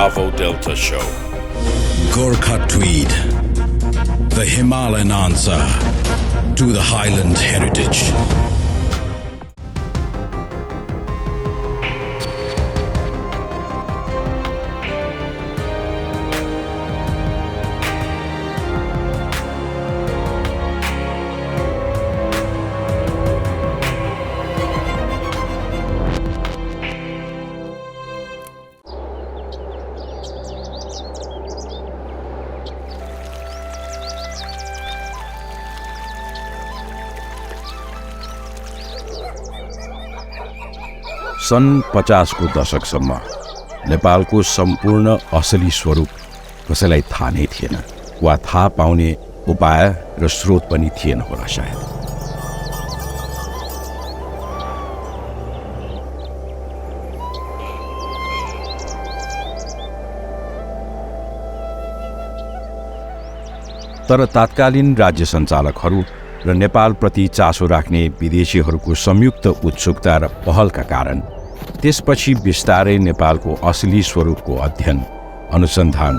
BRAVO Delta Show. Gorkha Tweed, the Himalayan answer to the Highland heritage. सन् 50 को दशकसम्म नेपालको सम्पूर्ण असली स्वरूप कसैलाई थाहा नै थिएन वा थाहा पाउने उपाय र स्रोत पनि थिएन होला सायद। तर तात्कालीन राज्य सञ्चालकहरू र नेपालप्रति चासो राख्ने विदेशीहरूको संयुक्त उत्सुकता र पहलका कारण त्यसपछि बिस्तारै नेपालको असली स्वरूपको अध्ययन, अनुसन्धान,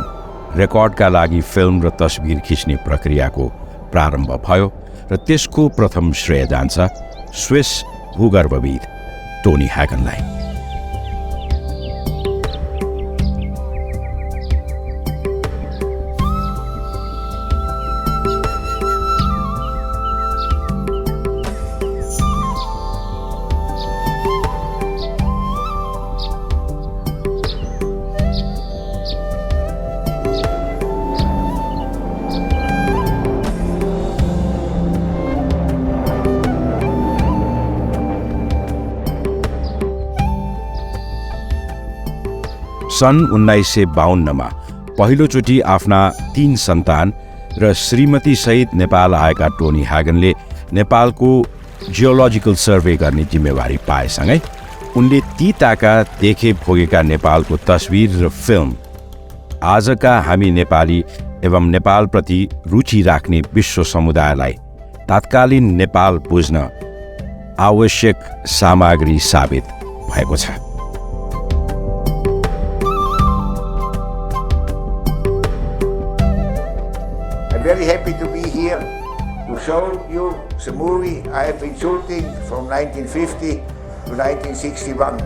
रेकर्डका लागि फिल्म र तस्बिर खिच्ने प्रक्रियाको प्रारम्भ भयो र त्यसको प्रथम श्रेय जान्छ स्विस भूगर्भविद टोनी ह्यागनलाई। सन् 1952 मा पहिलोचोटि आफ्ना 3 सन्तान र श्रीमतीसहित नेपाल आएका टोनी ह्यागनले नेपालको जियोलोजिकल सर्वे गर्ने जिम्मेवारी पाएसँगै उनले ती ताका देखे भोगेका नेपालको तस्बिर र फिल्म आजका हामी नेपाली एवं नेपालप्रति रुचि राख्ने विश्व समुदायलाई तात्कालीन नेपाल बुझ्न आवश्यक सामग्री साबित भएको छ। Very happy to be here to show you the movie I have been shooting from 1950 to 1961.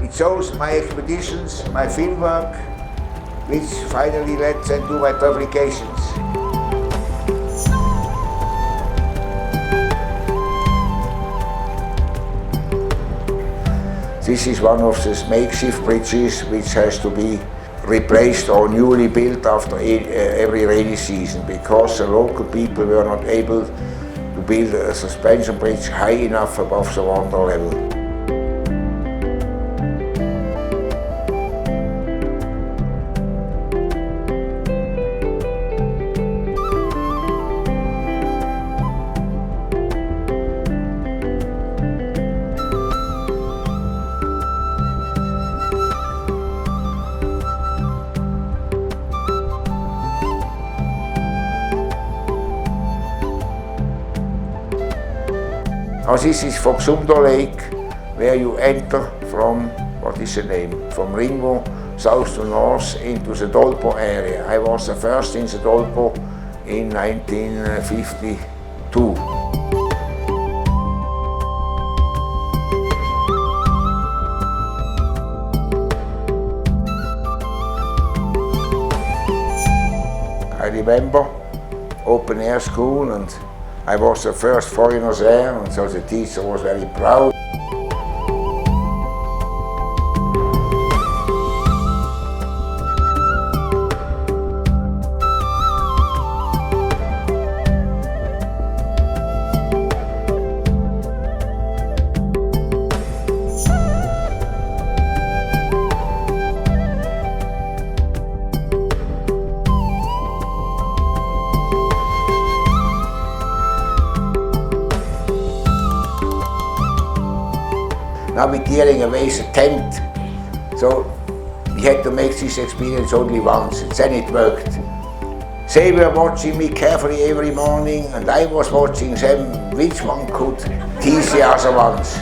It shows my expeditions, my fieldwork, which finally led to my publications. This is one of the makeshift bridges which has to be replaced or newly built after every rainy season because the local people were not able to build a suspension bridge high enough above the water level. Now this is Bhusan Lake, where you enter from, what is the name, from Ringwo, south to north into the Dolpo area. I was the first in the Dolpo in 1952. I remember open air school, and I was the first foreigner there, and so the teacher was very proud. Now we're tearing away the tent, so we had to make this experience only once, and then it worked. They were watching me carefully every morning, and I was watching them, which one could tease the other ones.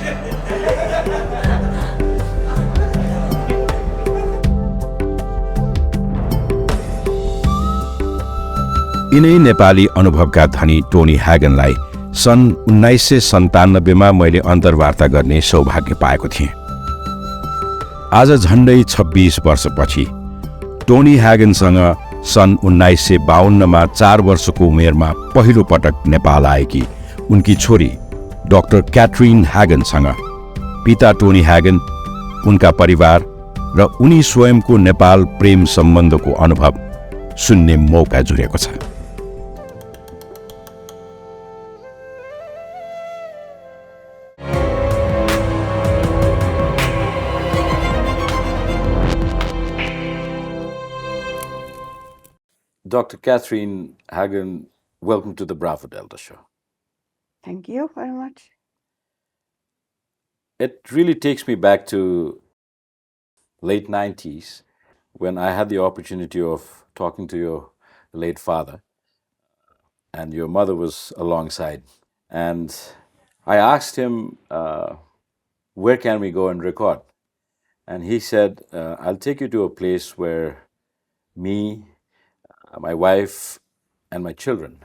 यिनै नेपाली अनुभवका धनी Tony ह्यागनलाई सन् 1997मा मैले अन्तर्वार्ता गर्ने सौभाग्य पाएको थिएँ। आज झन्डै 26 वर्षपछि टोनी ह्यागनसँग सन् 1952मा 4 वर्षको उमेरमा पहिलो पटक नेपाल आएकी उनकी छोरी डाक्टर क्याट्रिन ह्यागनसँग पिता टोनी ह्यागन, उनका परिवार र उनी स्वयंको नेपाल प्रेम सम्बन्धको अनुभव सुन्ने मौका जुरेको छ। Dr. Katrin Hagen, welcome to the Bravo Delta show. Thank you very much. It really takes me back to late 90s when I had the opportunity of talking to your late father, and your mother was alongside. And I asked him, where can we go and record? And he said, I'll take you to a place where me, my wife, and my children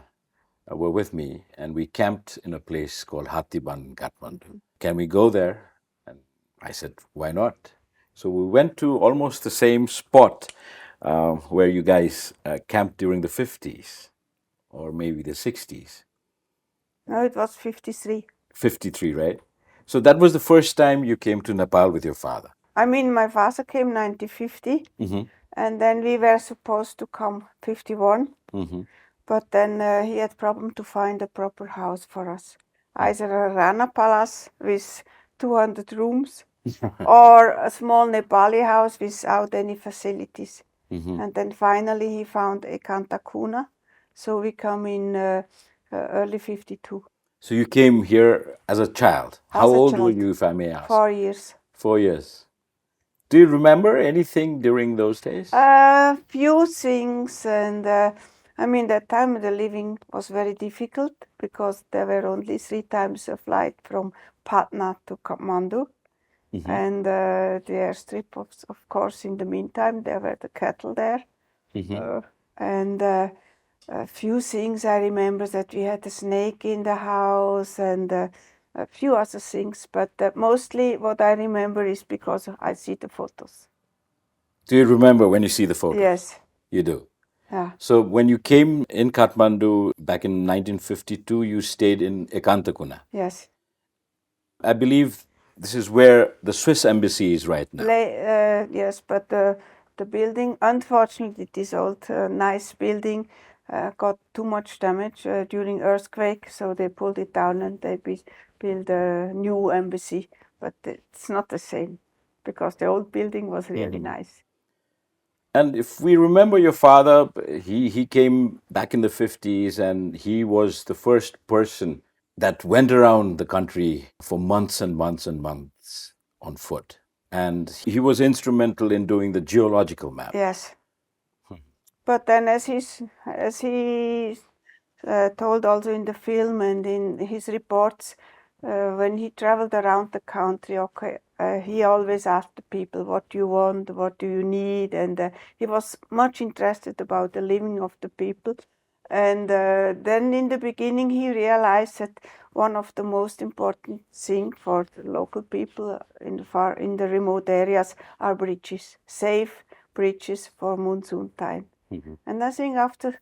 were with me, and we camped in a place called Hatiban in Kathmandu. Can we go there? And I said, why not? So we went to almost the same spot where you guys camped during the 50s or maybe the 60s. No, it was 53. 53, right? So that was the first time you came to Nepal with your father. I mean, my father came 1950, and then we were supposed to come 51. But then he had problem to find a proper house for us. Either a Rana Palace with 200 rooms or a small Nepali house without any facilities. And then finally he found Ekantakuna. So we come in early 52. So you came here as a child. How old were you, if I may ask? 4 years. 4 years. Do you remember anything during those days? Few things, and I mean, that time the living was very difficult because there were only 3 times a flight from Patna to Kathmandu. And the airstrip, of course, in the meantime, there were the cattle there. And a few things I remember, that we had a snake in the house and a few other things. But mostly what I remember is because I see the photos. Do you remember when you see the photos? Yes. You do? Yeah. So when you came in Kathmandu back in 1952, you stayed in Ekantakuna. Yes. I believe this is where the Swiss embassy is right now. Yes, but the building, unfortunately, this old nice building got too much damage during earthquake, so they pulled it down and they built a new embassy. But it's not the same because the old building was really nice. And if we remember your father, he came back in the 50s, and he was the first person that went around the country for months and months and months on foot. And he was instrumental in doing the geological map. Yes. But then as he told also in the film and in his reports, when he traveled around the country, he always asked the people, what do you want, what do you need? And he was much interested about the living of the people. And then in the beginning he realized that one of the most important things for the local people in the remote areas are bridges, safe bridges for monsoon time. And I think after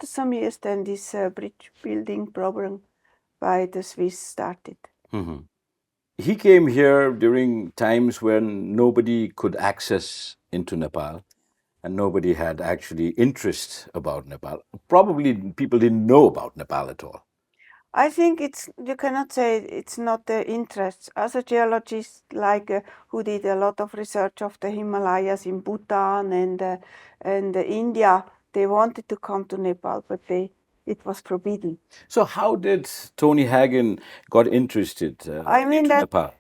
some years, then this bridge building program by the Swiss started. He came here during times when nobody could access into Nepal, and nobody had actually interest about Nepal. Probably people didn't know about Nepal at all. I think you cannot say it's not the interest. As a geologist, who did a lot of research of the Himalayas in Bhutan and India, they wanted to come to Nepal, but it was forbidden. So how did Tony Hagen got interested in Nepal?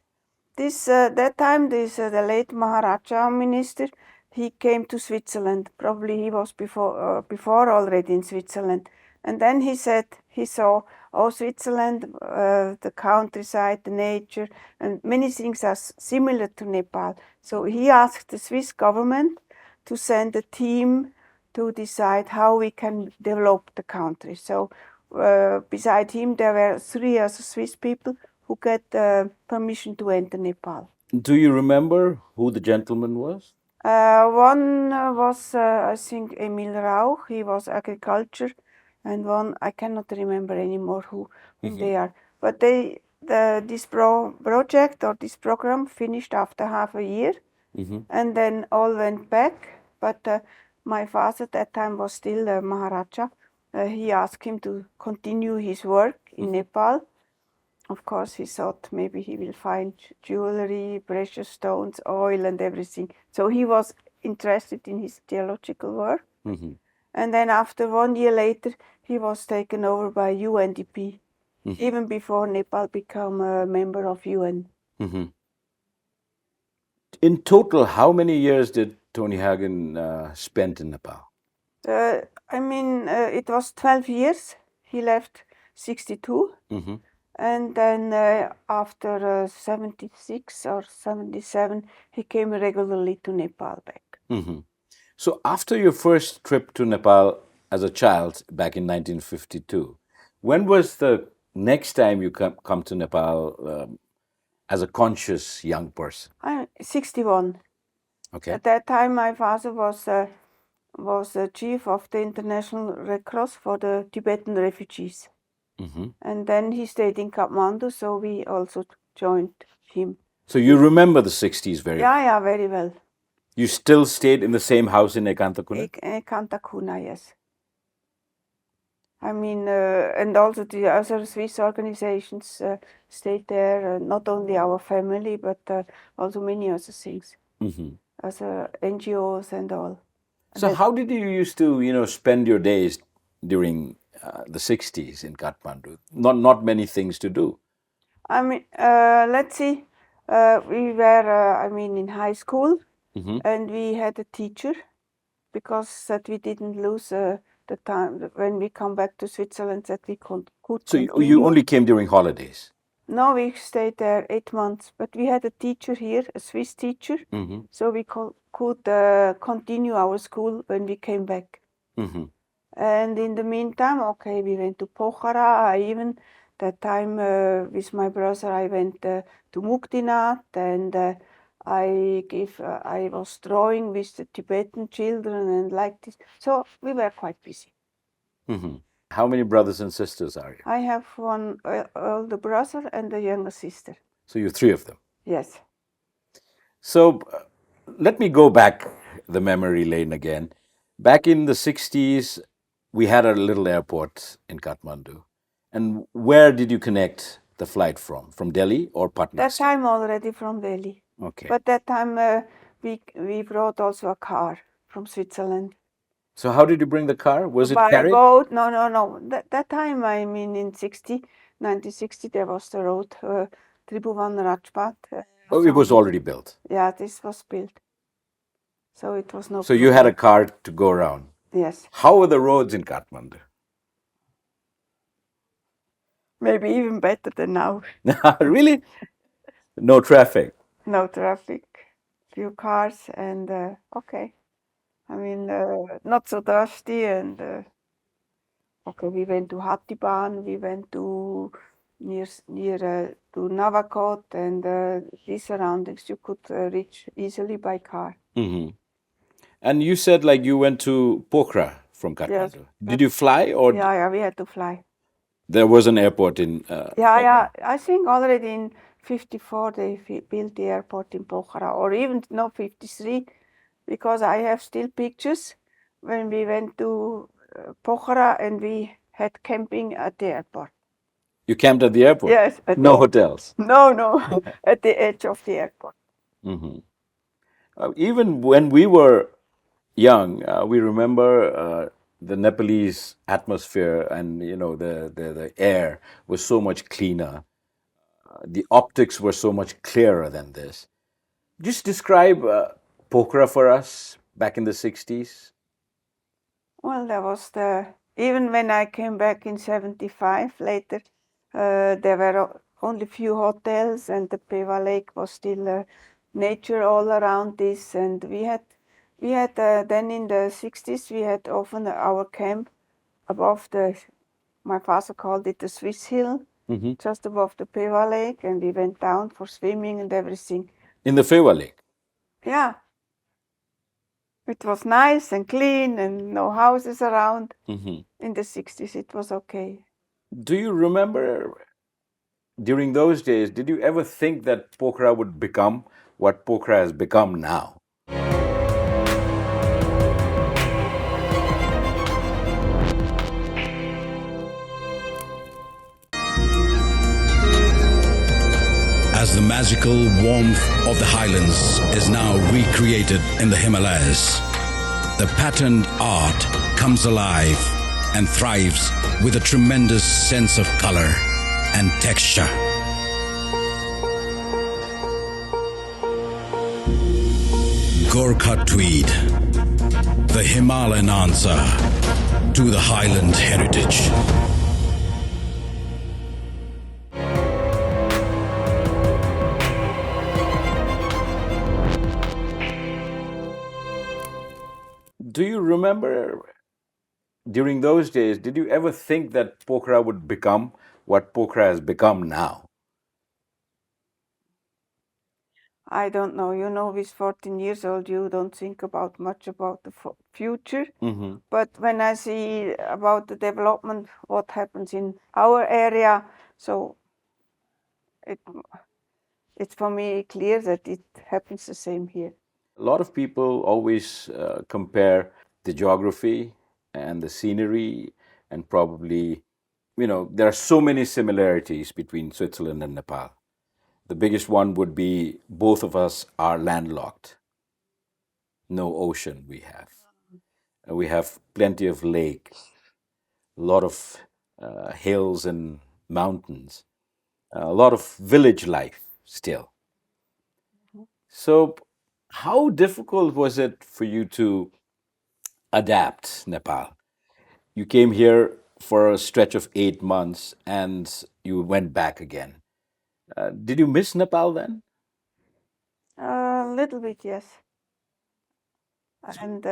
That time, the late Maharaja minister, he came to Switzerland. Probably he was before already in Switzerland. And then he said he saw, Switzerland, the countryside, the nature, and many things are similar to Nepal. So he asked the Swiss government to send a team to decide how we can develop the country. So beside him, there were 3 other Swiss people who get permission to enter Nepal. Do you remember who the gentleman was? One was, I think, Emil Rauch. He was agriculture, and one I cannot remember anymore who they are. But this project or this program finished after half a year, and then all went back. But my father at that time was still Maharaja. He asked him to continue his work in Nepal. Of course, he thought maybe he will find jewelry, precious stones, oil, and everything. So he was interested in his geological work. And then after 1 year later, he was taken over by UNDP, even before Nepal became a member of UN. In total, how many years did tHE spend in Nepal? It was 12 years. He left 62. And then after 76 or 77, he came regularly to Nepal back. So after your first trip to Nepal as a child back in 1952, when was the next time you come to Nepal as a conscious young person? 61. Okay. At that time, my father was chief of the International Red Cross for the Tibetan refugees. And then he stayed in Kathmandu, so we also joined him. So you remember the 60s very well? Yeah, very well. You still stayed in the same house in Ekantakuna? Ekantakuna, yes. And also the other Swiss organizations stayed there, not only our family, but also many other things, other NGOs and all. So how did you used to, spend your days during the 60s in Kathmandu? Not many things to do. Let's see. We were, in high school, and we had a teacher, because that we didn't lose the time when we come back to Switzerland, that we could So continue. you only came during holidays? No, we stayed there 8 months, but we had a teacher here, a Swiss teacher, so we could continue our school when we came back. And in the meantime, we went to Pokhara. That time with my brother, I went to Muktinath, and I was drawing with the Tibetan children and like this. So we were quite busy. How many brothers and sisters are you? I have one older brother and a younger sister. So you're 3 of them? Yes. So let me go back the memory lane again. Back in the 60s, we had a little airport in Kathmandu. And where did you connect the flight from? From Delhi or Patna? That time already from Delhi. Okay. But that time we brought also a car from Switzerland. So how did you bring the car? Was it By carried? boat? No. That time, in 1960, there was the road, Tribhuvan Rajpath. Oh, it was already built. Yeah, this was built. So it was no So you had a car to go around. Yes. How were the roads in Kathmandu? Maybe even better than now. Really? No traffic? No traffic, few cars, and okay. Not so dusty, and we went to Hattiban, we went to near to Navakot, and these surroundings you could reach easily by car. And you said you went to Pokhara from Kathmandu. Yes. Did you fly or? Yeah, we had to fly. There was an airport in Yeah. I think already in 54 they built the airport in Pokhara, or even 53, because I have still pictures when we went to Pokhara and we had camping at the airport. You camped at the airport? Yes. No hotels? No, at the edge of the airport. Even when we were young, we remember the Nepalese atmosphere, and the air was so much cleaner. The optics were so much clearer than this. Just describe Pokhara for us back in the 60s. Well, there was even when I came back in 75 later, there were only few hotels, and the Peva Lake was still nature all around this, and we had We had then in the 60s we had often our camp above my father called it the Swiss Hill, just above the Peva Lake, and we went down for swimming and everything. In the Peva Lake? Yeah. It was nice and clean and no houses around. In the 60s it was okay. Do you remember, during those days, did you ever think that Pokhara would become what Pokhara has become now? As the magical warmth of the highlands is now recreated in the Himalayas, the patterned art comes alive and thrives with a tremendous sense of color and texture. Gorkha tweed, the Himalayan answer to the Highland heritage. Do you remember, during those days, did you ever think that Pokhara would become what Pokhara has become now? I don't know. You know, with 14 years old, you don't think about much about the future. But when I see about the development, what happens in our area, so it's for me clear that it happens the same here. A lot of people always compare the geography and the scenery, and probably, there are so many similarities between Switzerland and Nepal. The biggest one would be both of us are landlocked. No ocean we have. We have plenty of lake, a lot of hills and mountains, a lot of village life still. So, how difficult was it for you to adapt Nepal? You came here for a stretch of 8 months and you went back again. Did you miss Nepal then? A little bit, yes. And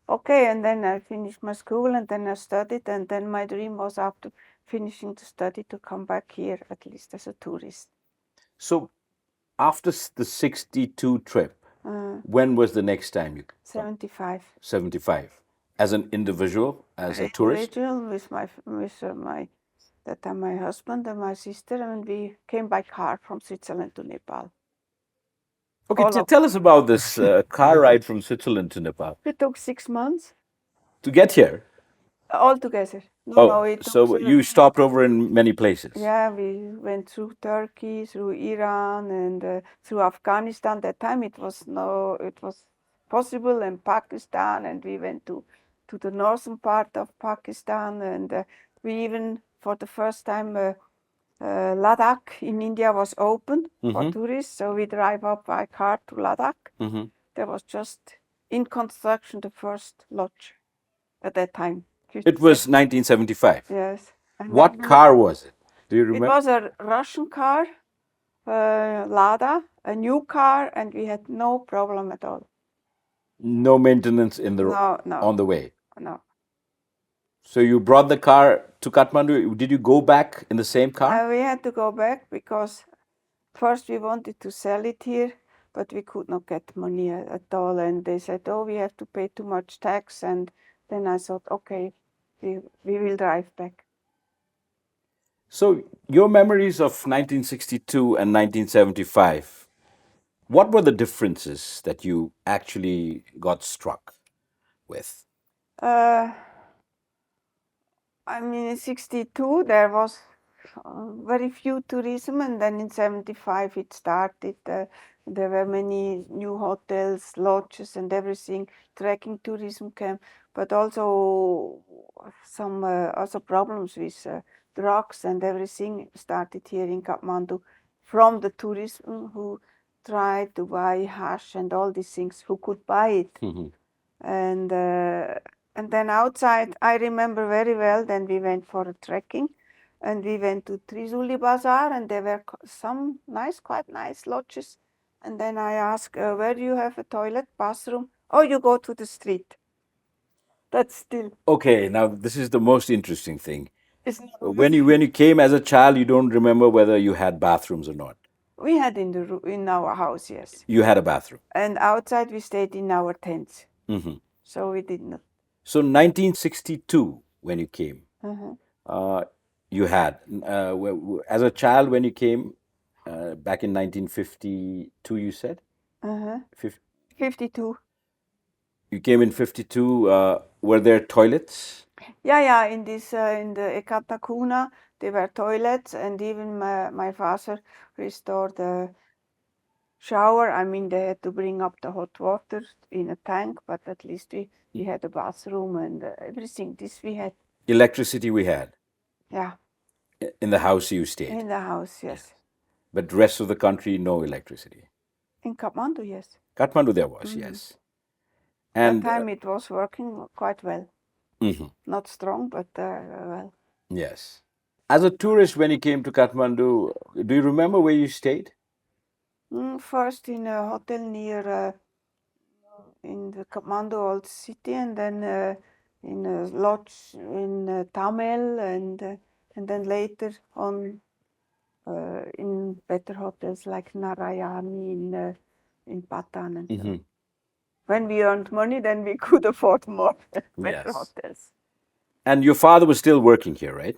okay, and then I finished my school, and then I studied, and then my dream was after finishing the study to come back here, at least as a tourist. So, after the 62 trip, when was the next time you? 75. 75. As an individual, as a tourist? Individual with that time my husband and my sister, and we came by car from Switzerland to Nepal. Okay, tell us about this car ride from Switzerland to Nepal. It took 6 months To get here? all together. So you stopped over in many places? Yeah, we went through Turkey, through Iran, and through Afghanistan. That time it was possible, and Pakistan, and we went to the northern part of Pakistan, and we even for the first time Ladakh in India was open for tourists, so we drive up by car to Ladakh. There was just in construction the first lodge at that time. It was 1975? Yes. And what car was it? Do you remember? It was a Russian car, Lada, a new car, and we had no problem at all. No maintenance on the way? No. So you brought the car to Kathmandu. Did you go back in the same car? We had to go back because first we wanted to sell it here, but we could not get money at all. And they said, oh, we have to pay too much tax. And then I thought, okay, we will drive back. So your memories of 1962 and 1975, what were the differences that you actually got struck with? I mean, in 62 there was very few tourism, and then in 75 it started. There were many new hotels, lodges, and everything. Trekking tourism came, but also some other problems with drugs and everything started here in Kathmandu from the tourism who tried to buy hash and all these things, who could buy it. And then outside, I remember very well, then we went for a trekking, and we went to Trizuli Bazaar, and there were some quite nice lodges. And then I asked, where do you have a toilet, bathroom? or you go to the street. That's still. Okay, now this is the most interesting thing. It's not When you came as a child, you don't remember whether you had bathrooms or not. We had in our house, yes. You had a bathroom. And outside we stayed in our tents. Mm-hmm. So we did not. So 1962, when you came, Uh-huh. you had as a child when you came back in 1952. You said Uh-huh. Fif- 52. you came in 52. Were there toilets? Yeah. In this in the Ekatakuna, there were toilets, and even my father restored the shower. I mean, they had to bring up the hot water in a tank, but at least we had a bathroom and everything. This we had. Electricity we had Yeah, in the house you stayed, in the house, yes. but the rest of the country no electricity. In Kathmandu, yes. Kathmandu there was, yes. And That time it was working quite well. mhm, Not strong, but well. yes. As a tourist, when you came to Kathmandu, do you remember where you stayed? First in a hotel near in the Kathmandu old city, and then in a lodge in Tamil, and then later on in better hotels like Narayani in Patan and so. When we earned money, then we could afford more better Yes. hotels. And your father was still working here, right?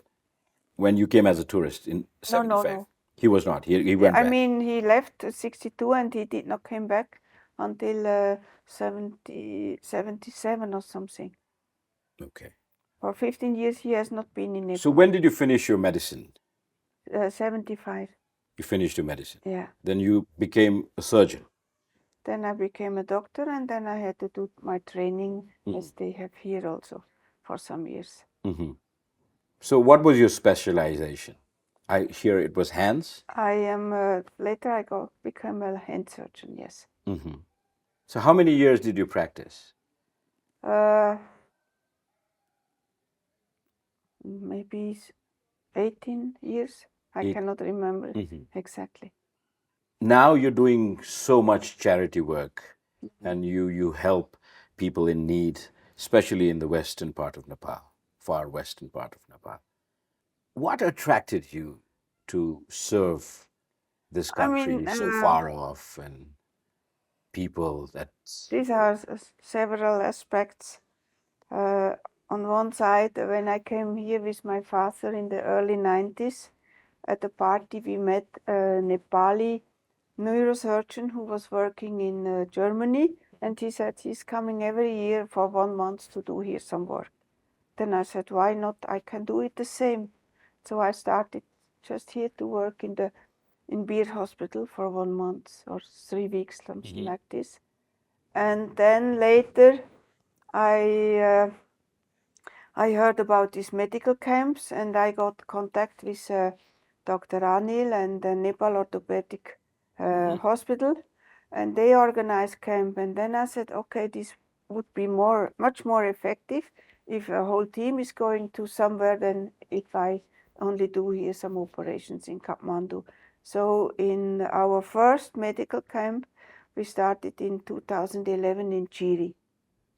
When you came as a tourist in No, 75. no. He was not. He went I back. mean, he left 62 and he did not come back until 77 or something. Okay. For 15 years, he has not been in Nepal. So when did you finish your medicine? 75, You finished your medicine. yeah. Then you became a surgeon. Then I became a doctor, and then I had to do my training as they have here also for some years. So what was your specialization? I hear it was hands. I am, later I became a hand surgeon, yes. So how many years did you practice? Maybe 18 years. I cannot remember exactly. Now you're doing so much charity work and you help people in need, especially in the western part of Nepal, far western part of Nepal. What attracted you to serve this country so far off and people that... These are several aspects. On one side, when I came here with my father in the early 90s, at a party we met a Nepali neurosurgeon who was working in Germany, and he said he's coming every year for 1 month to do here some work. Then I said, why not? I can do it the same. So I started just here to work in Beer Hospital for 1 month or 3 weeks, something like this. And then later I heard about these medical camps, and I got contact with Dr. Anil and the Nepal Orthopedic Hospital, and they organized camp. And then I said, okay, this would be much more effective if a whole team is going to somewhere than if I only do here some operations in Kathmandu. So in our first medical camp, we started in 2011 in Chiri.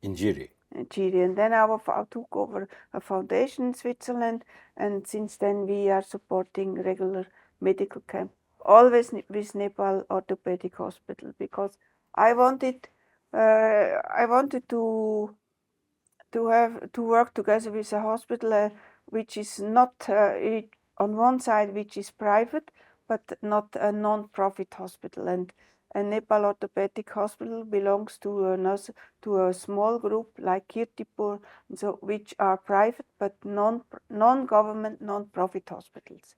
In Jiri. And then I took over a foundation in Switzerland, and since then we are supporting regular medical camp, always with Nepal Orthopedic Hospital, because I wanted to work together with a hospital which is not on one side which is private, but not a non-profit hospital. And Nepal Orthopedic Hospital belongs to a small group like Kirtipur, so which are private but non-government, non-profit hospitals.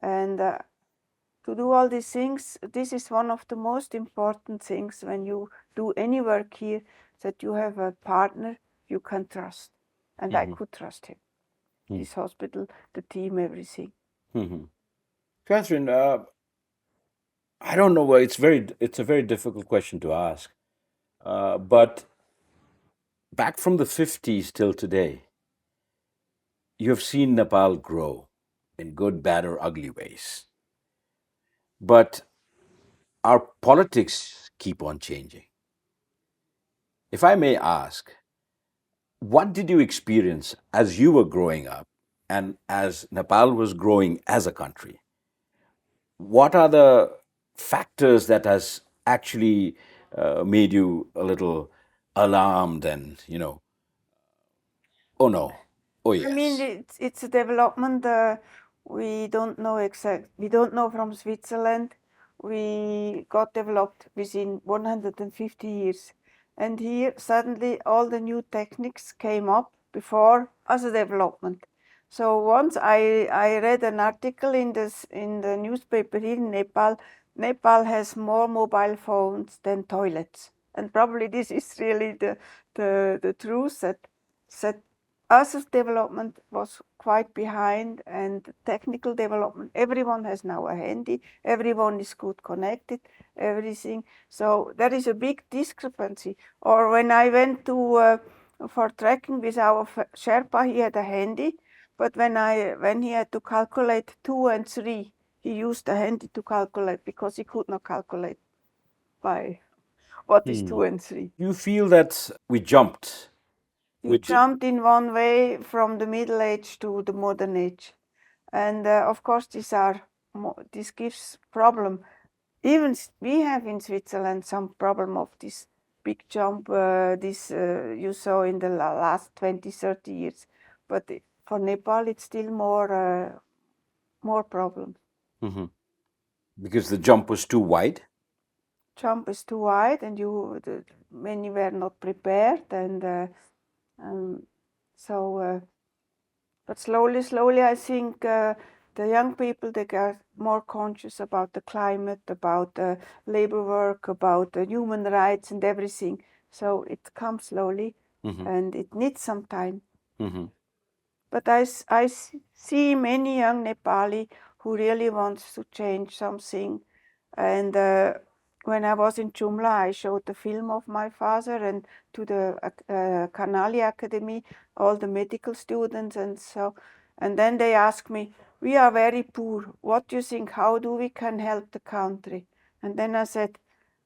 And to do all these things, this is one of the most important things when you do any work here, that you have a partner you can trust. And I could trust him. This hospital, the team, everything. Katrin, I don't know why it's a very difficult question to ask, but back from the 50s till today, you have seen Nepal grow in good, bad, or ugly ways. But our politics keep on changing. If I may ask, what did you experience as you were growing up and as Nepal was growing as a country? What are the factors that has actually made you a little alarmed and, oh no, oh I mean, yes. it's a development we don't know exact. We don't know from Switzerland. We got developed within 150 years, and here suddenly all the new techniques came up before as a development. So once I read an article in the newspaper here in Nepal. Nepal has more mobile phones than toilets, and probably this is really the truth that us as development was quite behind, and technical development, everyone has now a handy, everyone is good connected, everything. So there is a big discrepancy. Or when I went to for trekking with our Sherpa, he had a handy, but when he had to calculate 2 and 3, he used a handy to calculate because he could not calculate by what is 2 and 3. You feel that we jumped? You jumped in one way from the Middle Age to the modern age, and of course this gives problem. Even we have in Switzerland some problem of this big jump. This you saw in the last 20, 30 years, but for Nepal it's still more problem. Because the jump was too wide. Jump is too wide, and many were not prepared, and so. But slowly, I think the young people, they get more conscious about the climate, about labor work, about human rights and everything. So it comes slowly, and it needs some time. But I see many young Nepali who really wants to change something. And when I was in Jumla, I showed the film of my father and to the Kanali Academy, all the medical students and so. And then they asked me, we are very poor. What do you think? How do we can help the country? And then I said,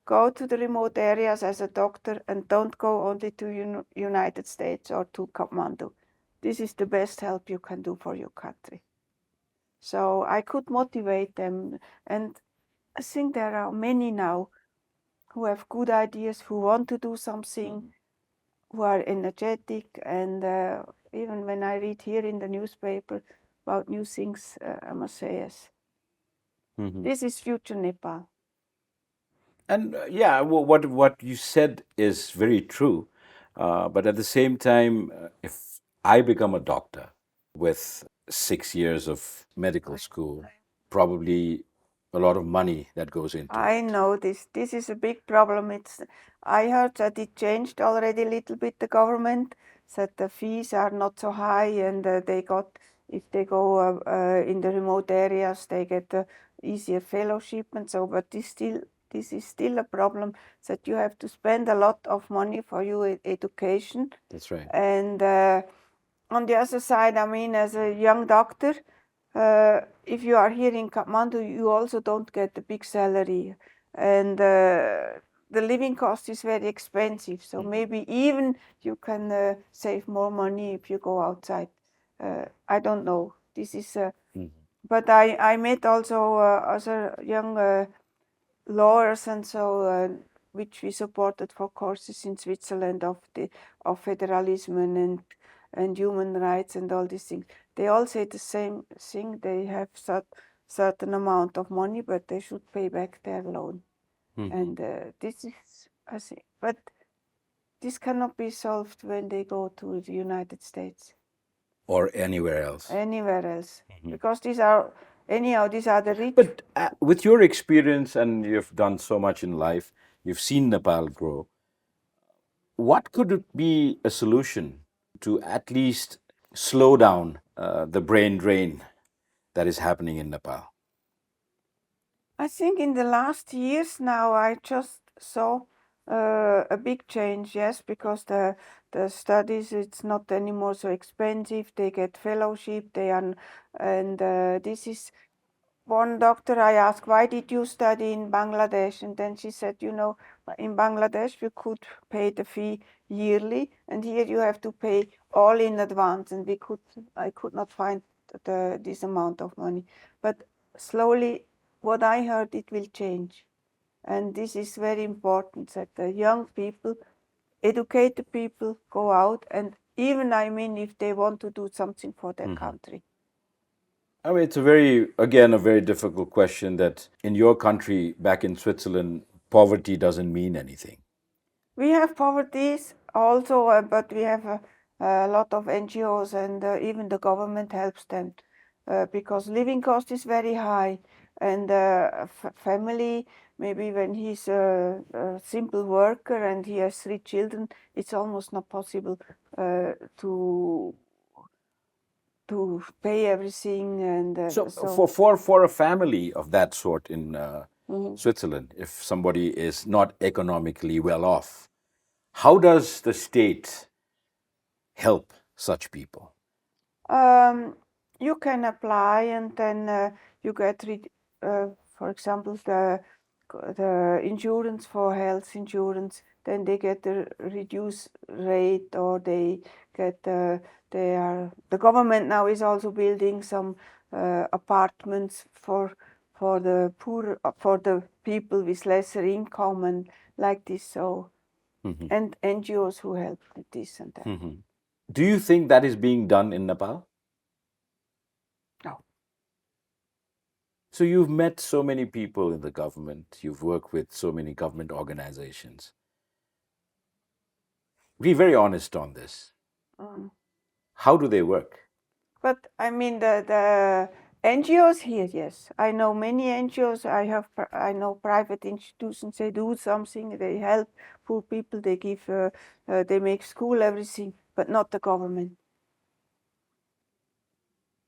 go to the remote areas as a doctor and don't go only to United States or to Kathmandu. This is the best help you can do for your country. So I could motivate them, and I think there are many now who have good ideas, who want to do something, who are energetic, and even when I read here in the newspaper about new things, I must say yes. This is future Nepal. And yeah, what you said is very true. But at the same time, if I become a doctor with 6 years of medical school, probably a lot of money that goes into I it. know this is a big problem. I heard that it changed already a little bit, the government, that the fees are not so high, and if they go in the remote areas, they get easier fellowship and so, but this is still a problem, that you have to spend a lot of money for your education. That's right. And on the other side, I mean, as a young doctor, if you are here in Kathmandu, you also don't get a big salary, and the living cost is very expensive. So maybe even you can save more money if you go outside. I don't know. This is, but I met also other young lawyers and so, which we supported for courses in Switzerland of federalism and human rights and all these things. They all say the same thing. They have certain amount of money, but they should pay back their loan. And this is, I think, but this cannot be solved when they go to the United States. Or anywhere else. Anywhere else. Because these are the rich. But with your experience, and you've done so much in life, you've seen Nepal grow, what could it be a solution to at least slow down the brain drain that is happening in Nepal? I think in the last years now, I just saw a big change, yes, because the studies, it's not anymore so expensive. They get fellowship, and this is one doctor I asked, why did you study in Bangladesh? And then she said, in Bangladesh, we could pay the fee yearly, and here you have to pay all in advance, and I could not find this amount of money. But slowly, what I heard, it will change. And this is very important, that the young people, educated people go out, and even, I mean, if they want to do something for their country. I mean, it's a very difficult question that in your country, back in Switzerland, poverty doesn't mean anything. We have poverties also, but we have a lot of NGOs, and even the government helps them because living cost is very high, and family, maybe when he's a simple worker and he has 3 children, it's almost not possible to pay everything. And So for a family of that sort in Switzerland, if somebody is not economically well off, how does the state help such people? You can apply, and then you get, for example, the insurance for health insurance. Then they get a reduced rate, or they get the government now is also building some apartments for the poor, for the people with lesser income, and like this. So, and NGOs who help with this and that. Do you think that is being done in Nepal? No. So you've met so many people in the government, you've worked with so many government organizations. Be very honest on this. How do they work? But I mean, the NGOs here, yes. I know many NGOs. I know private institutions. They do something. They help poor people. They give. They make school, everything, but not the government.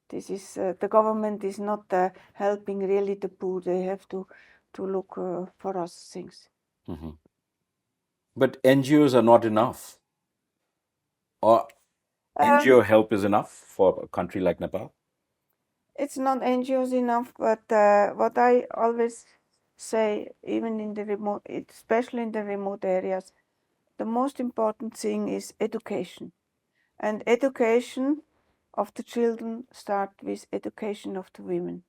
This is the government is not helping really the poor. They have to look for us things. But NGOs are not enough. Or NGO help is enough for a country like Nepal? It's not NGOs enough, but what I always say, even in the remote, especially in the remote areas, the most important thing is education. And education of the children start with education of the women.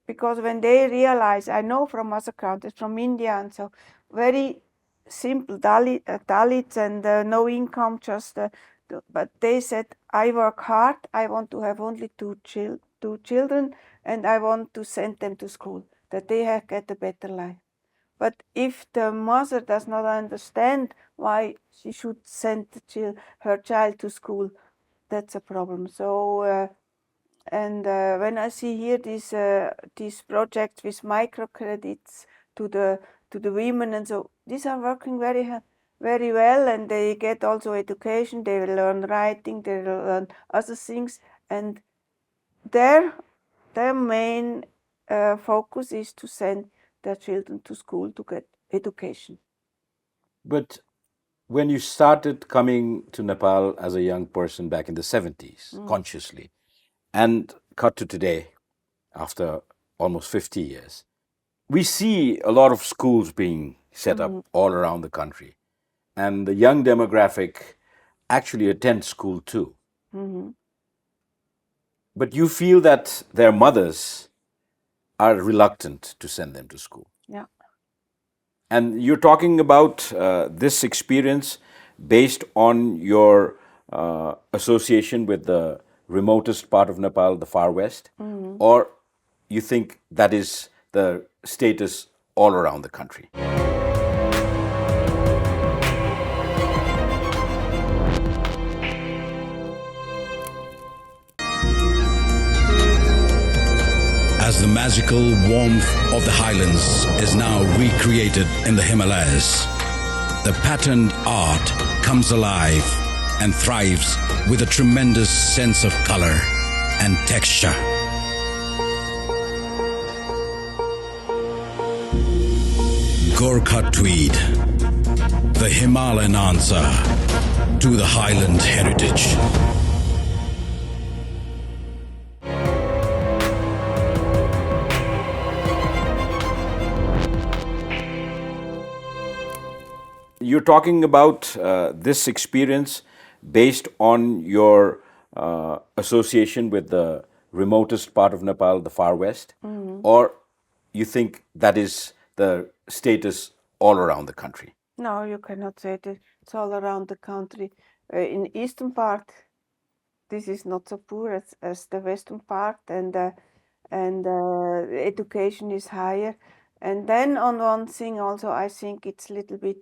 Because when they realize, I know from other countries, from India and so, very simple Dalits and no income, just but they said, I work hard, I want to have only two children, and I want to send them to school, that they get a better life. But if the mother does not understand why she should send her child to school, that's a problem. So, when I see here these projects with microcredits to the women, and so these are working very well, and they get also education. They will learn writing, they will learn other things, and their main focus is to send their children to school to get education. But when you started coming to Nepal as a young person back in the 70s, consciously, and cut to today, after almost 50 years, we see a lot of schools being set up all around the country. And the young demographic actually attend school too. But you feel that their mothers are reluctant to send them to school. Yeah. And you're talking about this experience based on your association with the remotest part of Nepal, the far west, or you think that is the status all around the country? As the magical warmth of the highlands is now recreated in the Himalayas, the patterned art comes alive and thrives with a tremendous sense of color and texture. Gorkha tweed, the Himalayan answer to the Highland heritage. you're talking about this experience based on your association with the remotest part of Nepal, the far west, or you think that is the status all around the country? No, you cannot say that it's all around the country. In eastern part, this is not so poor as the western part, and education is higher. And then on one thing also, I think it's a little bit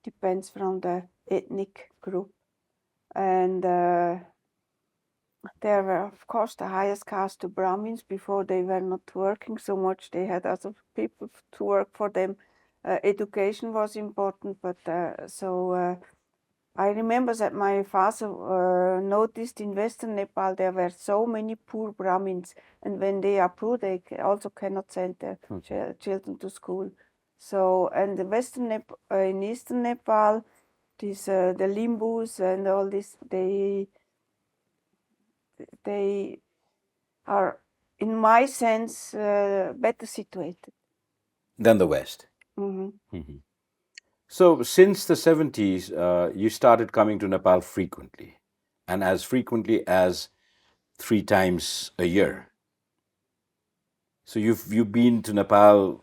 depends from the ethnic group. And there were, of course, the highest caste, the Brahmins. Before they were not working so much, they had other people to work for them. Education was important, but I remember that my father noticed in Western Nepal there were so many poor Brahmins, and when they are poor, they also cannot send their children to school. So, and the in Eastern Nepal, the Limbus and all this, they are, in my sense, better situated. Than the West. So since the 70s, you started coming to Nepal frequently, and as frequently as 3 times a year. So you've been to Nepal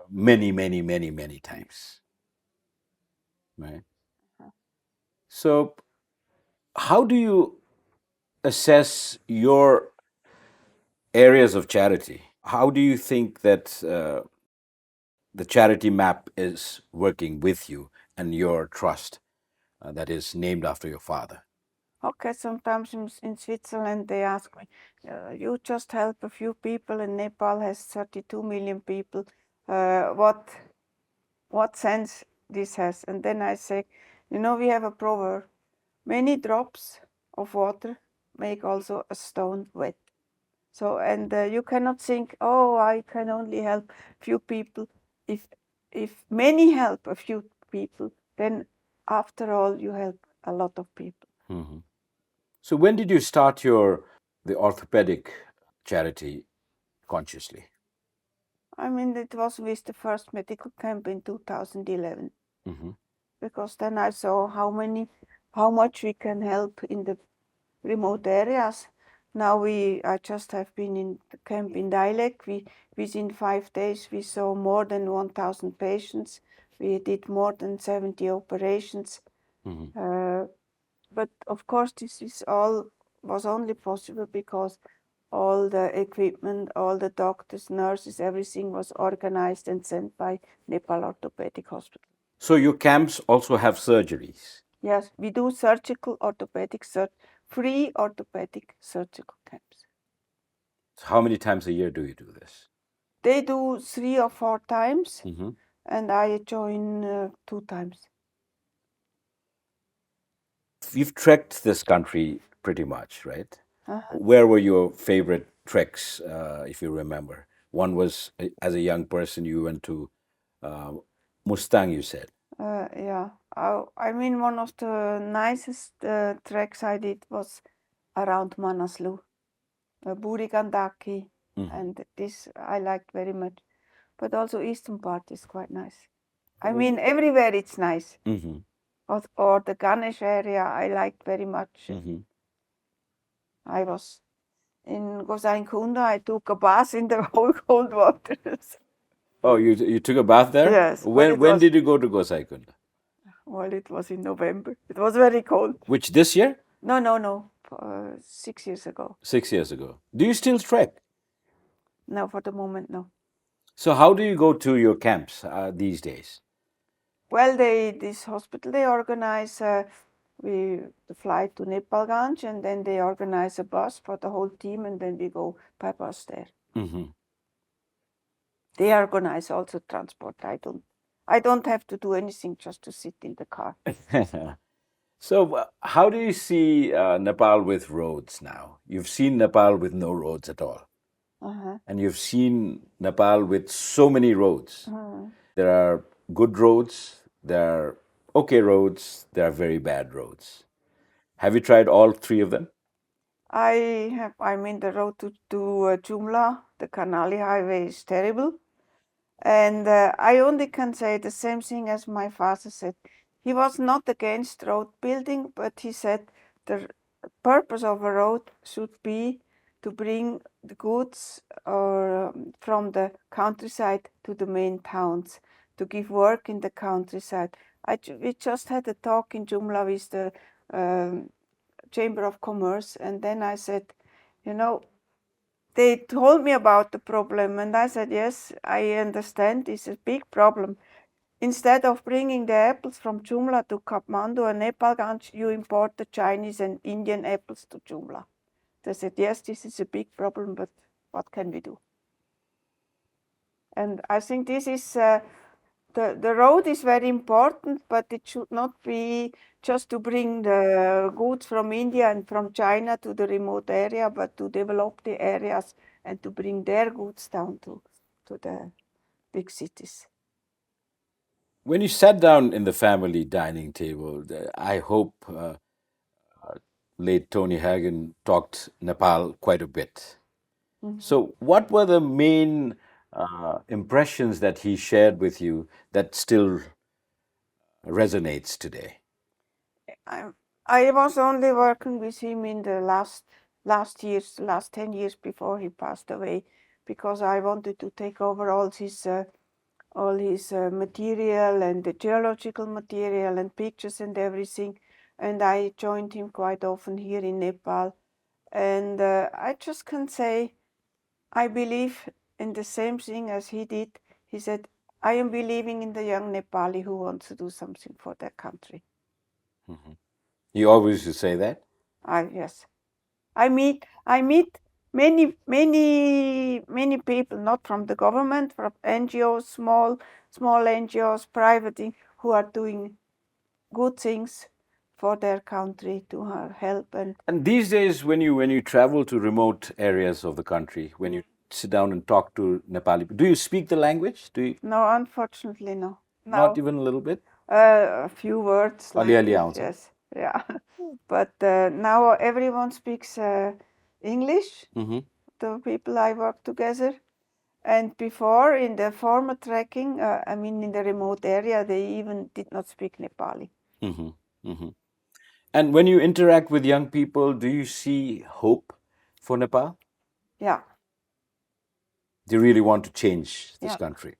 many, many, many, many times, right? So how do you assess your areas of charity? How do you think that the charity map is working with you and your trust that is named after your father? Okay, sometimes in Switzerland they ask me, you just help a few people, and Nepal has 32 million people. What sense this has? And then I say, we have a proverb: many drops of water make also a stone wet. So, and you cannot think, oh, I can only help few people. If many help a few people, then after all you help a lot of people. So when did you start the orthopedic charity consciously? I mean, it was with the first medical camp in 2011, because then I saw how much we can help in the remote areas. Now I just have been in the camp in Dailek. Within 5 days we saw more than 1,000 patients. We did more than 70 operations. But of course, this was only possible because all the equipment, all the doctors, nurses, everything was organized and sent by Nepal Orthopedic Hospital. So your camps also have surgeries? Yes, we do surgical orthopedic, free orthopedic surgical camps. So how many times a year do you do this? They do 3 or 4 times, and I join 2 times. You've trekked this country pretty much, right? Where were your favorite treks, if you remember? One was, as a young person, you went to Mustang, you said. Yeah, I mean, one of the nicest treks I did was around Manaslu, Burigandaki, and this I liked very much. But also eastern part is quite nice. I mean, everywhere it's nice. Or the Ganesh area I liked very much. I was in Gosainkunda. I took a bath in the cold waters. Oh, you took a bath there? Yes. When did you go to Gosaikunda? Well, it was in November. It was very cold. Which, this year? No. 6 years ago. 6 years ago. Do you still trek? No, for the moment, no. So how do you go to your camps these days? Well, this hospital, they organize the flight to Nepalganj, and then they organize a bus for the whole team, and then we go by bus there. They organize also transport. I don't have to do anything, just to sit in the car. So how do you see Nepal with roads now? You've seen Nepal with no roads at all. And you've seen Nepal with so many roads. There are good roads, there are okay roads, there are very bad roads. Have you tried all 3 of them? I have. I mean, the road to Jumla, the Kanali highway, is terrible. And I only can say the same thing as my father said. he was not against road building, but he said the purpose of a road should be to bring the goods from the countryside to the main towns, to give work in the countryside. We just had a talk in Jumla with the Chamber of Commerce, and then I said, you know, they told me about the problem, and I said, yes, I understand, it's a big problem. Instead of bringing the apples from Jumla to Kathmandu and Nepalganj, you import the Chinese and Indian apples to Jumla. They said, yes, this is a big problem, but what can we do? And I think this is, the road is very important, but it should not be just to bring the goods from India and from China to the remote area, but to develop the areas and to bring their goods down to the big cities. When you sat down in the family dining table, I hope late Tony Hagen talked Nepal quite a bit. So, what were the main impressions that he shared with you that still resonates today? I was only working with him in the last 10 years before he passed away, because I wanted to take over all his material and the geological material and pictures and everything. And I joined him quite often here in Nepal. And I just can say, I believe in the same thing as he did. He said, I am believing in the young Nepali who wants to do something for their country. You always used to say that? Yes. I meet many people, not from the government, from NGOs, small NGOs, private, who are doing good things for their country to help. And these days, when you travel to remote areas of the country, when you sit down and talk to Nepali, do you speak the language? Do you? No, unfortunately, no. Not even a little bit? A few words. Like this, yes, yeah. But now everyone speaks English. The people I work together. And before, in the former trekking, in the remote area, they even did not speak Nepali. And when you interact with young people, do you see hope for Nepal? Yeah. They really want to change this country.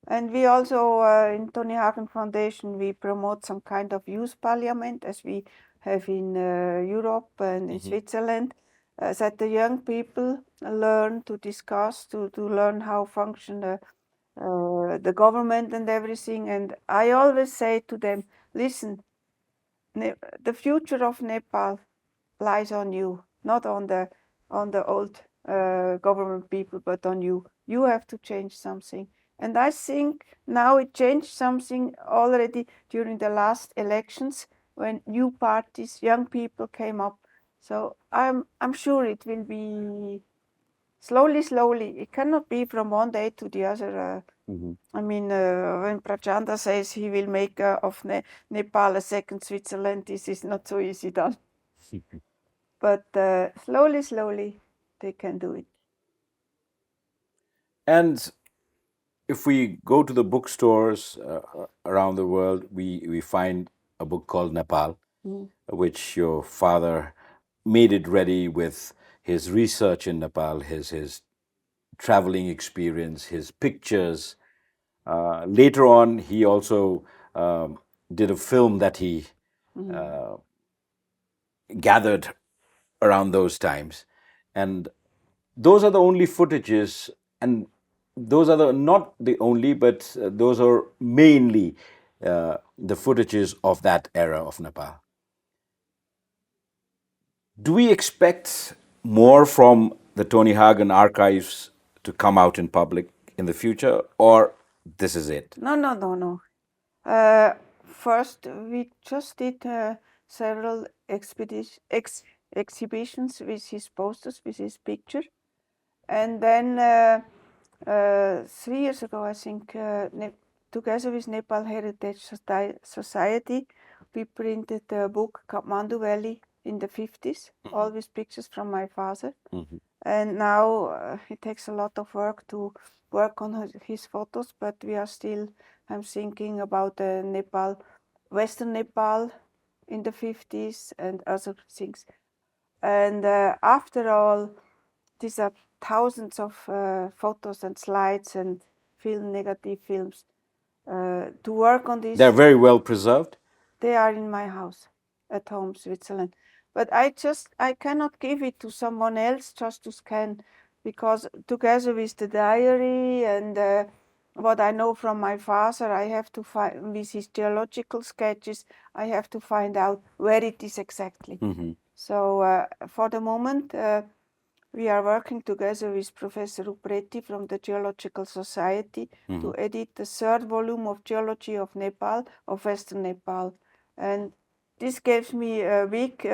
And we also, in Tony Hagen Foundation, we promote some kind of youth parliament, as we have in Europe and in Switzerland, that the young people learn to discuss, to learn how function the government and everything. And I always say to them, listen, the future of Nepal lies on you, not on the old government people, but on you. You have to change something. And I think now it changed something already during the last elections, when new parties, young people came up. So I'm sure it will be slowly. It cannot be from one day to the other. When Prachanda says he will make of Nepal a second Switzerland, this is not so easy done. But slowly they can do it. And if we go to the bookstores around the world, we find a book called Nepal, which your father made it ready with his research in Nepal, his traveling experience, his pictures. Later on, he also did a film that he gathered around those times. And those are the only footages, and those are not the only, but those are mainly the footages of that era of Nepal. Do we expect more from the Tony Hagen archives to come out in public in the future, or this is it? No. First, we just did several exhibitions with his posters, with his picture. And then 3 years ago, I think, together with Nepal Heritage Society, we printed a book, Kathmandu Valley in the 50s, all with pictures from my father. And now it takes a lot of work to work on his photos, but we are still I'm thinking about Nepal, Western Nepal in the 50s and other things. And after all, these are thousands of photos and slides and negative films. To work on this, They're very well preserved. they are in my house at home, Switzerland. But I cannot give it to someone else just to scan, because together with the diary and what I know from my father, I have to find, with his geological sketches, I have to find out where it is exactly. So for the moment, we are working together with Professor Upreti from the Geological Society to edit the third volume of Geology of Nepal, of Western Nepal. And this gives me a week.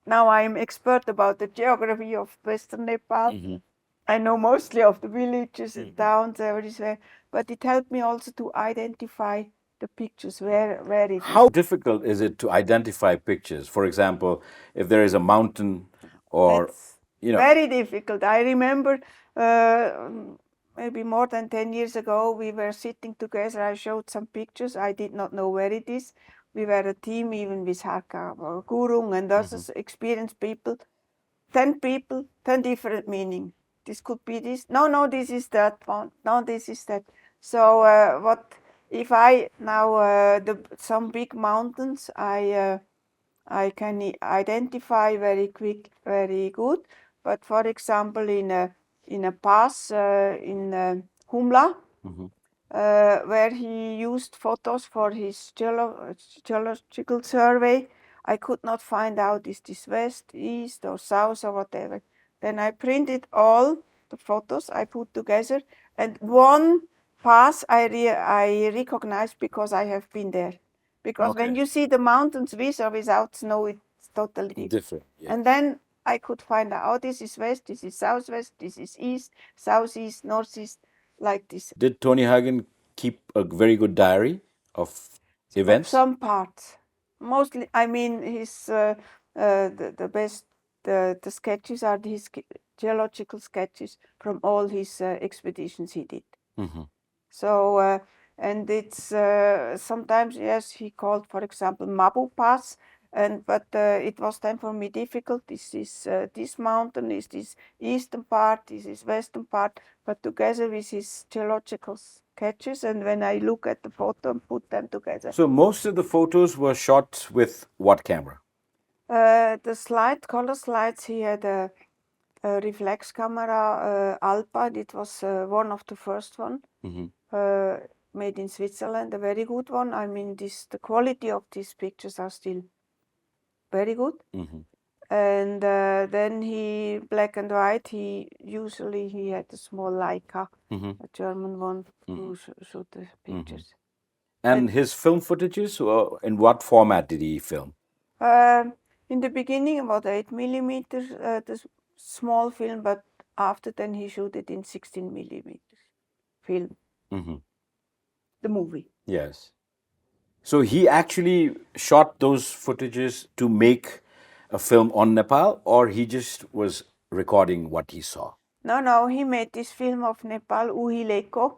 Now I'm expert about the geography of Western Nepal. I know mostly of the villages and towns everywhere, but it helped me also to identify the pictures where it is. How difficult is it to identify pictures? For example, if there is a mountain or, That's you know. very difficult. I remember maybe more than 10 years ago, we were sitting together. I showed some pictures. I did not know where it is. We were a team, even with Harka or Gurung and others, experienced people. 10 people, 10 different meaning. This could be this. No, this is that one. No, this is that. So what if I now some big mountains I can identify very quick, very good. But for example, in a pass in Humla, where he used photos for his geological survey, I could not find out is this west, east, or south, or whatever. Then I printed all the photos I put together, and one pass I recognized because I have been there. Because when you see the mountains with or without snow, it's totally different. Yes. And then I could find out, oh, this is west, this is southwest, this is east, southeast, northeast, like this. Did THE keep a very good diary of events? Some parts. Mostly, I mean, his the best, the sketches are his geological sketches from all his expeditions he did. So, and it's sometimes, yes, he called, for example, Mabu Pass, but it was then for me difficult. This is this mountain, is this eastern part, this is western part, but together with his geological sketches, and when I look at the photo and put them together. So most of the photos were shot with what camera? The color slides, he had a reflex camera, Alpa. It was one of the first one. Made in Switzerland, a very good one. I mean, the quality of these pictures are still very good. And then he, black and white, he had a small Leica, a German one, who shot the pictures. And his film footages, in what format did he film? In the beginning, about 8 millimeters, the small film, but after then he shot it in 16 millimeters film. The movie. Yes. So he actually shot those footages to make a film on Nepal, or he just was recording what he saw? No, he made this film of Nepal, Uhileko.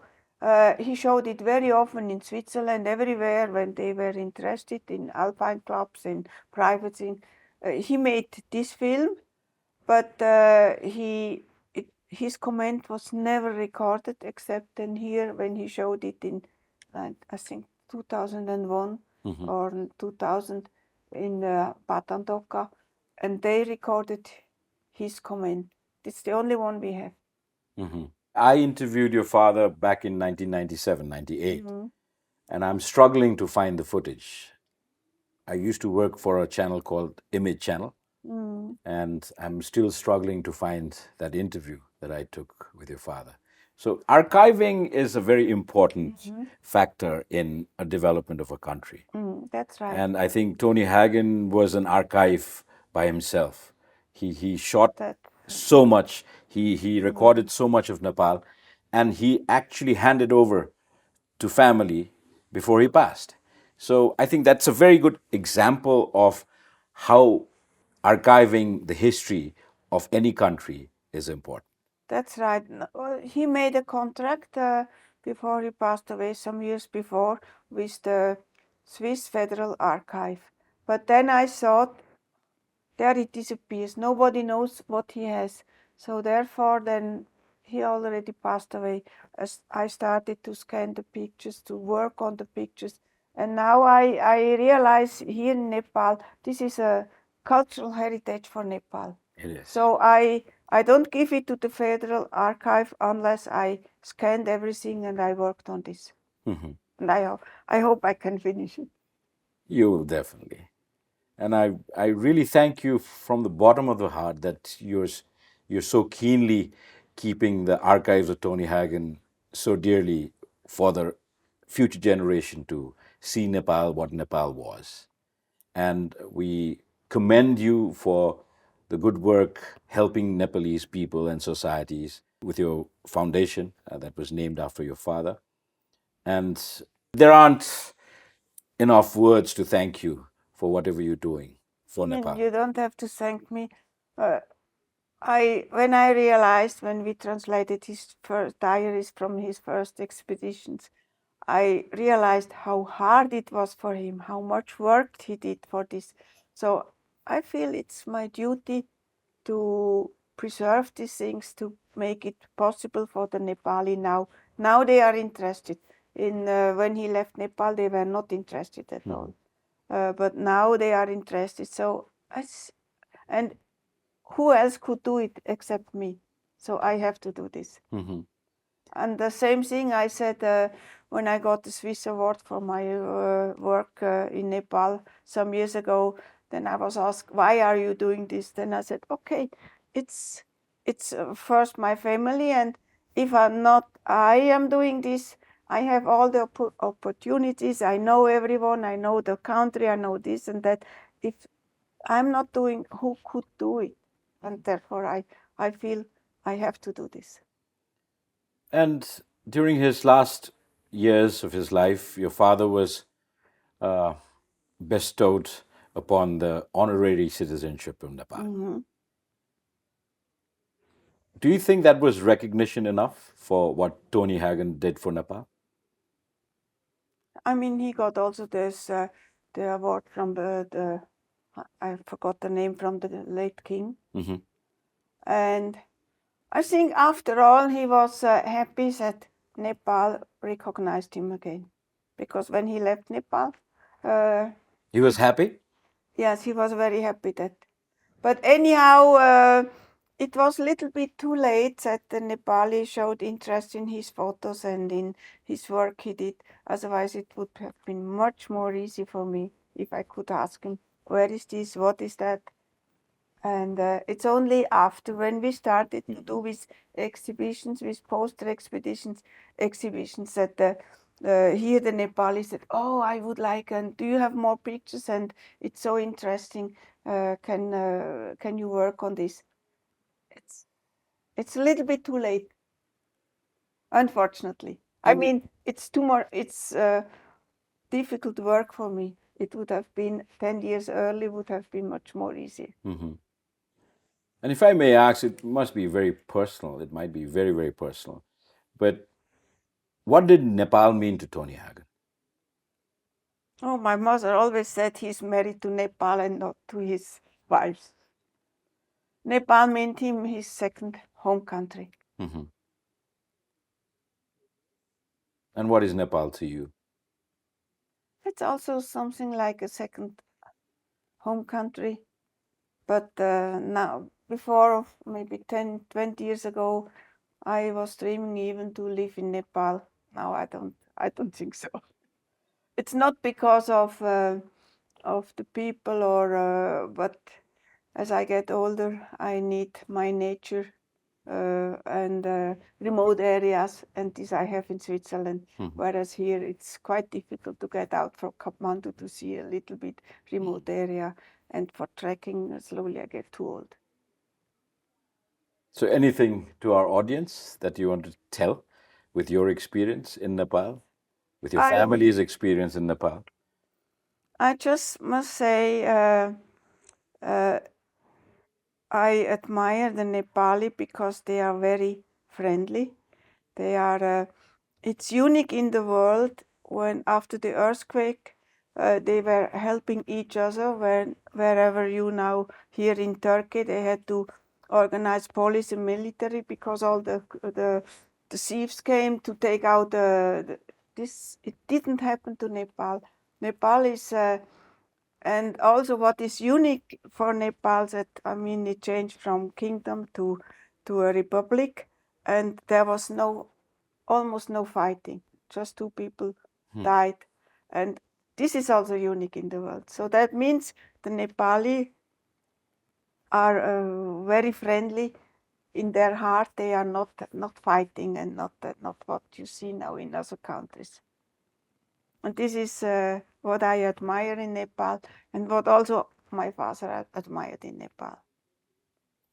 He showed it very often in Switzerland, everywhere when they were interested in alpine clubs and private things. He made this film, but his comment was never recorded except then here when he showed it in, I think, 2001 or 2000 in Patantoka, and they recorded his comment. It's the only one we have. I interviewed your father back in 1997, 98, and I'm struggling to find the footage. I used to work for a channel called Image Channel, and I'm still struggling to find that interview that I took with your father. So archiving is a very important factor in a development of a country. That's right. And I think THE was an archive by himself. He shot so much, he recorded so much of Nepal, and he actually handed over to family before he passed. So I think that's a very good example of how archiving the history of any country is important. That's right. He made a contract before he passed away, some years before, with the Swiss Federal Archive. But then I thought, there it disappears. Nobody knows what he has. So therefore, then he already passed away. As I started to scan the pictures, to work on the pictures. And now I realize here in Nepal, this is a cultural heritage for Nepal. It is. So I don't give it to the Federal Archive unless I scanned everything and I worked on this. And I hope I can finish it. You will definitely. And I really thank you from the bottom of the heart that you're so keenly keeping the archives of Tony Hagen so dearly for the future generation to see Nepal, what Nepal was. And we commend you for the good work helping Nepalese people and societies with your foundation that was named after your father. And there aren't enough words to thank you for whatever you're doing for Nepal. You don't have to thank me. When I realized, when we translated his first diaries from his first expeditions, I realized how hard it was for him, how much work he did for this. So I feel it's my duty to preserve these things, to make it possible for the Nepali now. Now they are interested. When he left Nepal, they were not interested at all. But now they are interested. So and who else could do it except me? So I have to do this. And the same thing I said when I got the Swiss award for my work in Nepal some years ago. Then I was asked, why are you doing this? Then I said, okay, it's first my family, and if I am doing this, I have all the opportunities. I know everyone, I know the country, I know this and that. If I'm not doing, who could do it? And therefore I feel I have to do this. And during his last years of his life, your father was bestowed upon the honorary citizenship of Nepal. Do you think that was recognition enough for what Tony Hagen did for Nepal? I mean, he got also this the award from the I forgot the name, from the late king. And I think after all he was happy that Nepal recognized him again, because when he left Nepal, He was happy? yes, he was very happy that. But anyhow, it was a little bit too late that the Nepali showed interest in his photos and in his work he did. Otherwise, it would have been much more easy for me if I could ask him, where is this, what is that? And it's only after, when we started to do with exhibitions, with poster exhibitions, that here the Nepali said, oh, I would like, and do you have more pictures? And it's so interesting. Can you work on this? It's a little bit too late, unfortunately. I mean, it's difficult work for me. It would have been 10 years early, would have been much more easy. And if I may ask, it must be very personal. It might be very, very personal. But what did Nepal mean to Tony Hagen? Oh, my mother always said he's married to Nepal and not to his wives. Nepal meant him his second home country. And what is Nepal to you? It's also something like a second home country. But now, before maybe 10, 20 years ago, I was dreaming even to live in Nepal. Now I don't think so. It's not because of the people, but as I get older, I need my nature and remote areas, and this I have in Switzerland. Whereas here it's quite difficult to get out from Kathmandu to see a little bit remote area, and for trekking, slowly I get too old. So anything to our audience that you want to tell with your experience in Nepal, with your family's experience in Nepal? I just must say I admire the Nepali because they are very friendly. They are it's unique in the world when after the earthquake, they were helping each other. Wherever you now here in Turkey, they had to organize police and military because all the thieves came to take out this. It didn't happen to Nepal. Nepal is. And also, what is unique for Nepal that it changed from kingdom to a republic, and there was almost no fighting. Just 2 people died, and this is also unique in the world. So that means the Nepali are very friendly. In their heart, they are not fighting, and not what you see now in other countries. And this is what I admire in Nepal, and what also my father admired in Nepal.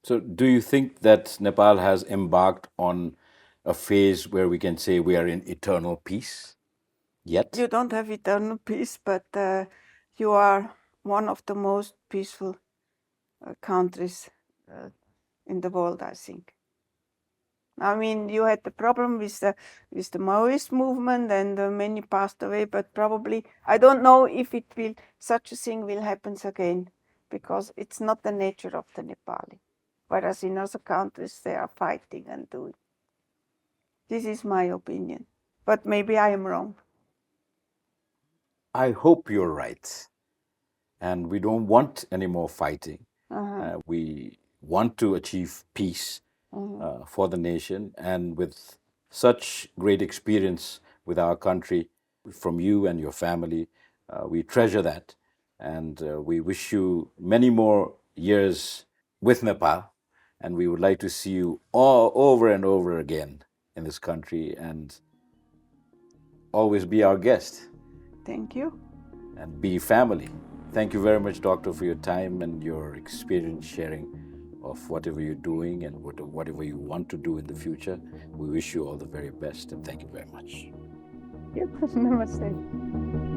So, do you think that Nepal has embarked on a phase where we can say we are in eternal peace yet? You don't have eternal peace, but you are one of the most peaceful countries in the world, I think. You had the problem with the Maoist movement, and many passed away. But probably, I don't know if such a thing will happen again, because it's not the nature of the Nepali. Whereas in other countries, they are fighting and doing. This is my opinion, but maybe I am wrong. I hope you're right. And we don't want any more fighting. We want to achieve peace for the nation. And with such great experience with our country from you and your family, we treasure that. And we wish you many more years with Nepal. And we would like to see you all over and over again in this country and always be our guest. Thank you. And be family. Thank you very much, Doctor, for your time and your experience sharing of whatever you're doing and whatever you want to do in the future. We wish you all the very best, and thank you very much. Namaste.